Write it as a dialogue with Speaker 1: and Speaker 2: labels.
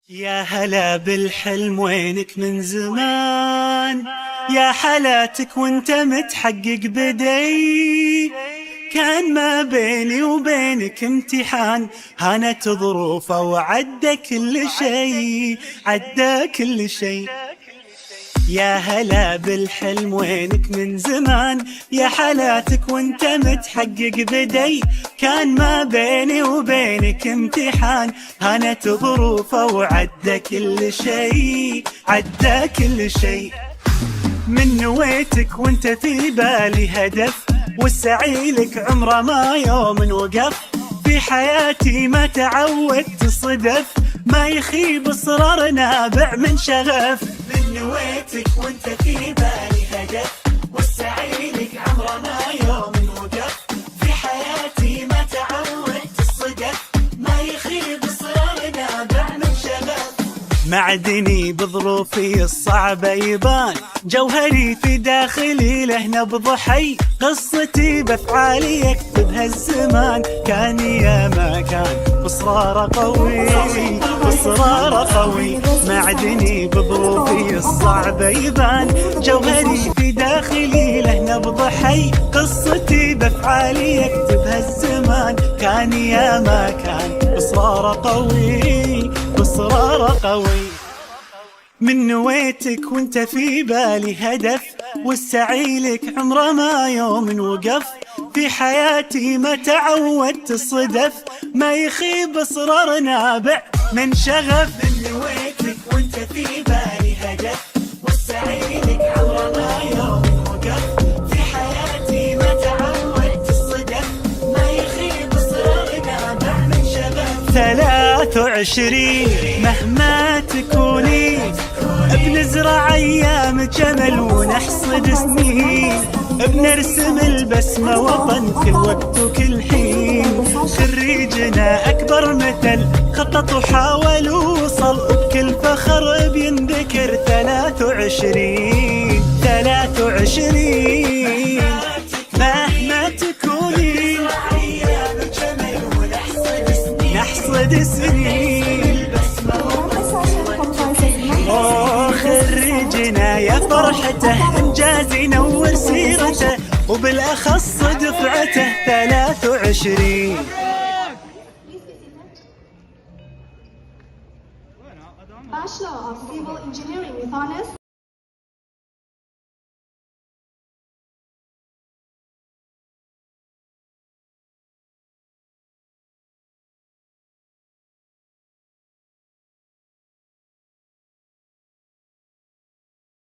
Speaker 1: يا هلا بالحلم وينك من زمان، يا حلاتك وانت متحقق بدي. كان ما بيني وبينك امتحان، هانت ظروفه وعدى كل شيء، عدى كل شيء. يا هلا بالحلم وينك من زمان، يا حلاتك وانت متحقق بدي. كان ما بيني وبينك امتحان، هانت ظروفه وعدى كل شيء، عدى كل شيء. من نويتك وانت في بالي هدف، والسعي لك عمره ما يوم وقف. في حياتي ما تعودت صدف، ما يخيب اصرار نابع من شغف. من نويتك وانت في بالي هدف، والسعي لك عمره ما يوم وقف. في حياتي ما تعودت الصدف، ما يخيب اصرار نابع من شغف. معدني بظروفي الصعبة يبان، جوهري في داخلي له نبض حي. قصتي بافعالي يكتبها الزمان، كان يا ما كان بإصرار قوي، بإصرار قوي. معدني بظروفي الصعبة يبان، جوهري في داخلي له نبض حي. قصتي بافعالي يكتبها الزمان، كان يا ما كان بإصرار قوي، بإصرار قوي. من نويتك وانت في بالي هدف، والسعي لك عمره ما يوم وقف. في حياتي ما تعودت الصدف، ما يخيب اصرار نابع من شغف. من نويتك وانت في بالي هدف، والسعي لك عمره ما يوم وقف. في حياتي ما تعودت الصدف، ما يخيب اصرار نابع من شغف. 23 مهما تكوني، بنزرع ايام جمل ونحصد سنين. بنرسم البسمة وطن كل وقت وكل حين. خريجنا اكبر مثل، خطط وحاول ووصل، بكل فخر بينذكر. 23 مهما تكوني، نحصد سنين. خريجنا يا فرحته، انجاز ينور سيرته، وبالاخص دفعته 23.
Speaker 2: Bachelor of Civil Engineering with Honors.